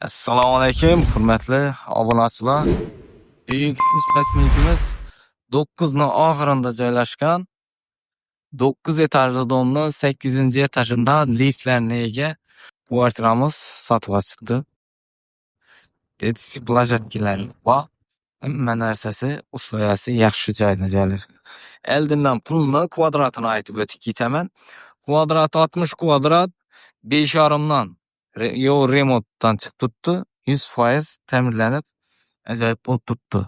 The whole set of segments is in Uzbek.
Assalomu alaykum, hurmatli obunachilar. Buyuk ishlash 9 ning oxirida joylashgan 9 etajli domning 8-etajida liftlarga ega kvartiramiz sotuvga chiqdi. Detski plajatkalari bor. Hamma narsasi usloyasi yaxshi joyda joylashgan. Eldindan pulni kvadratini aytib o'tib ketaman. Kvadrat 60 kvadrat 5,5 dan remontdan chiqib turibdi. 100% ta'mirlanib, ajoyib bo'lib turibdi.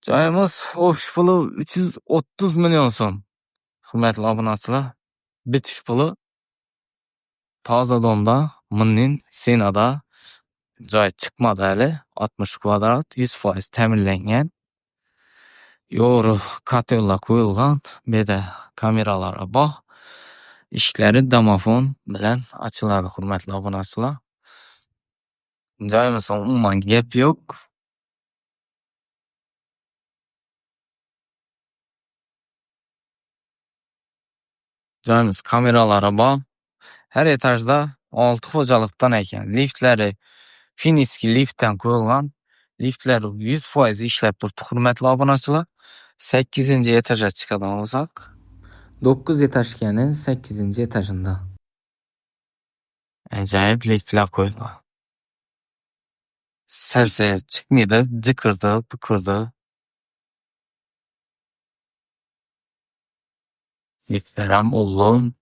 Joyimiz ofis puli 330 million so'm. Hurmatli obunachilar, bitish puli toza domda, Minning Senada joy chiqmadi hali. 60 kvadrat, 100% ta'mirlangan. Yo'ri katellar qo'yilgan, bu yerda kameralar bor. Eshiklari domofon bilan ochiladi, hurmatli obunachilar. Joyimiz umuman gap yo'q. Joyimiz kameralari bor. Har etajda 6 xo'jalikdan ekan. Liftlari Finiski liftdan qo'yilgan. Liftlari 100% ishlab turibdi, hurmatli obunachilar. 8-etajga chiqadigan bo'lsak, 9 etajganing 8-etajida. Ajoyib liftlar qo'yilgan. Sarsa chiqmaydi, jiqirdi, buqirdi. Liftlar ham ulug'.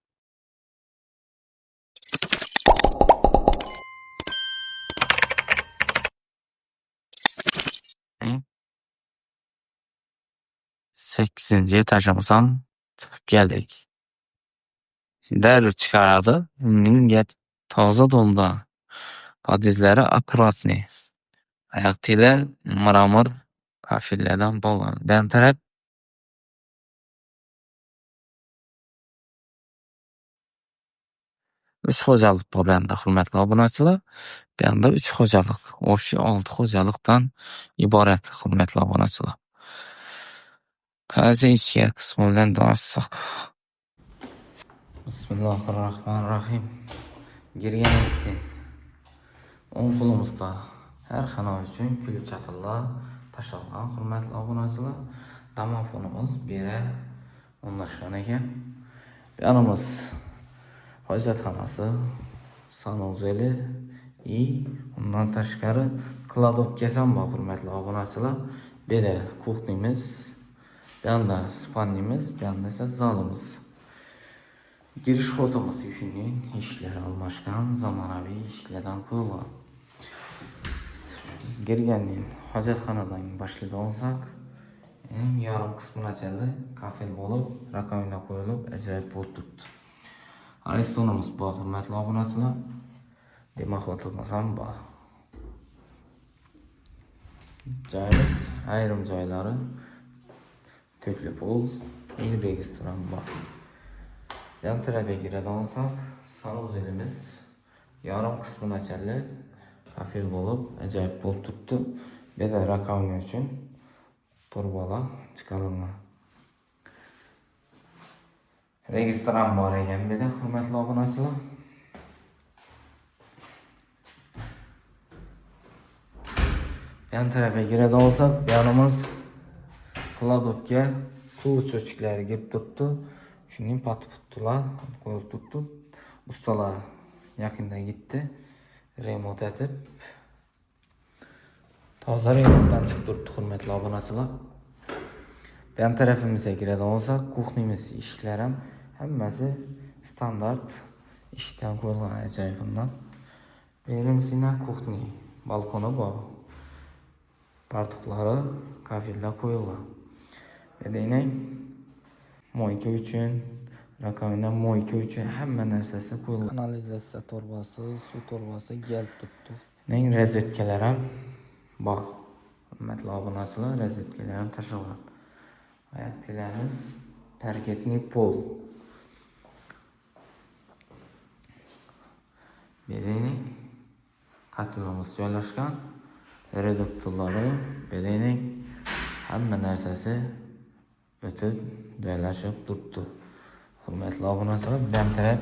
Sakkizinchi etajimiz ham chiqib keldik. Darrov chiqaradi. Unga toza domda. Podizlari akkuratniy. Oyoq tili mramor kafillardan bo'lgan. Ben taraf uch xo'jalik bor benda, hurmatli obunachilar. Benda 3 xo'jalik, общий 6 xo'jalikdan iborat, hurmatli obunachilar. Qaysi ichkari qismidan do'stlar. Bismillahirrohmanirrohim. Girganimizda o'ng qo'limizda har xona uchun kulib chatillar tashalgan, hurmatli obunachilar. Domofonimiz bera o'rnashgan ekan. Yanimiz hojatxonasi, sanuzeli undan tashqari kladovkasi ham bor, hurmatli obunachilar. Bu yerda kuxnimiz, bu yoqda spannimiz, bu yoqda esa zalimiz. Girish xotimiz yushungan, eshiklar almashgan, zamonaviy eshiklardan qo'yilgan. Girgandan hojatxonadan boshlab olsak, yarim qismini ochildi, kafel bo'lib, rakovina qo'yilib, ajoyib bo'lib turibdi. Aristonimiz bor, hurmatli obunachilar. Demoxotimiz ham bor. Joyimiz ayrim joylari to'kli pul, restoran bor. Yan tarafga kiradigan bo'lsak, sanuzelimiz yarim qismini ochildi, kafel bo'lib, ajoyib bo'lib turibdi. Bu yerda rakovina uchun turbalar chiqarilgan. Restoran bor ekan bu yerda, hurmatli obunachilar. Yan tarafga kiradigan bo'lsak, bu yerimiz kladovka suv cho'chiklari kirib turibdi. Shuning patputlar qo'yib turibdi. Ustalar yaqinda gitdi, remont etib. Toza remontdan chiqib turibdi, hurmatli obunachilar. Bu ham tarafimizga kiradigan bo'lsak, kuxnimiz eshiklari ham hammasi standart eshikdan qo'yilgan, ajoyibundan. Berimizning kuxni, balkoni bor. Partuqlari kafillar qo'yilgan. Endi moyka uchun, rakovina moyka uchun hamma narsasi qo'yilgan. Kanalizatsiya torbasi, suv torbasi kelib turibdi. Rozetkalar ham bor. Hurmatli obunachilar, rozetkalar ham tashalgan. Oyoq tilamiz parketli pol. Bedeni katilimiz joylashgan. Reduktorlari, bedeni hamma narsasi o'tib joylashib turibdi. Hurmatli obunachilar, bu taraf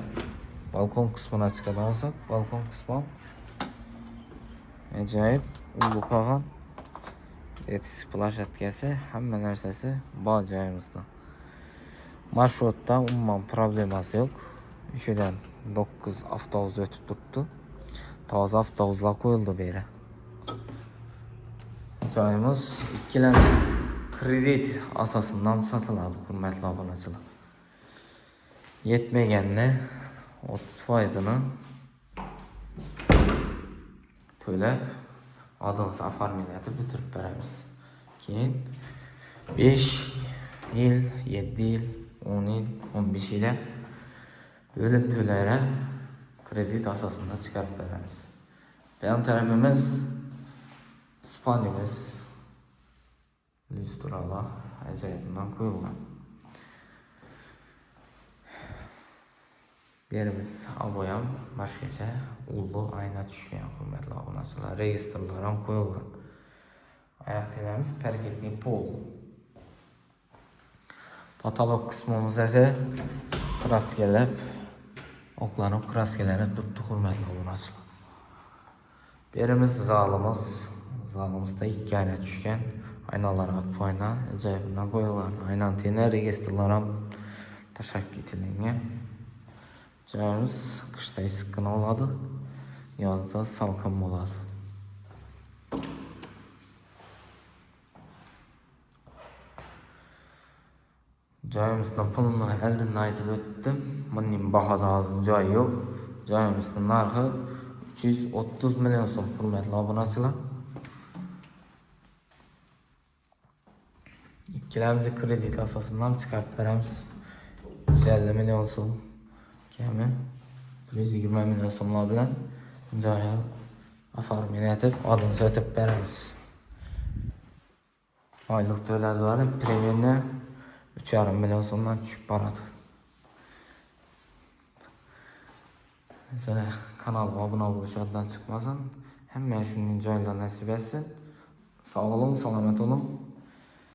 balkon qismini chiqadigan bo'lsak, balkon qismi Ajoyib ulug' qolgan. Etis plashatkasi, hamma narsasi bor joyimizda. Marshrutda umuman problemasi yo'q. Ichidan 9 avtobus o'tib turibdi. Toza avtobuslar qo'yildi bu yerga. Joyimiz ikkilamchi kredit asosidan sotiladi, hurmatli obunachilar. Yetmaganni 30%ni to'lab, oldingiz oformlashni bitirib beramiz. Keyin 5 yil, 7 yil, 10 yil, 15 yil bölüm to'layra kredit asosida chiqarib beramiz. Benim tarafimiz Spanimiz lyustralar ajoyibdan qo'yilgan. Yerimiz aboyam boshqacha ulug' ayna tushgan, hurmatli obunachilar. Registrlar ham qo'yilgan. Oyoqlarimiz parketli pol. Patolog qismimiz esa kraskalab, oqlanib kraskalari turibdi, hurmatli obunachilar. Yerimiz zalimiz. Zalimizda 2 ayna tushgan. Aynalar aktif ayna, ajoyibdan qo'yilgan. Ayna antena registrlar ham tashkil etilgan. Joyimiz qishda issiqqina oladi, yozda salqin bo'ladi. Joyimizning pulini oldin aytib o'tdim. Buning bahada hozir joy yo'q. Joyimizning narxi 330 million so'm, hurmatli obunachilar. Ikkilamchi kredit asosidan chiqarib beramiz. 150 million so'm. Kami 120 million so'mlar bilan joyga oformlashni etib, oldingiz o'tib beramiz. Oylik to'lovlari premiumda 3,5 million so'mdan tushib boradi. Sizlar kanalga obuna bo'lish yoddan chiqmasin. Hamma shunday joylar nasib etsin. Sog' bo'ling, salomat bo'ling.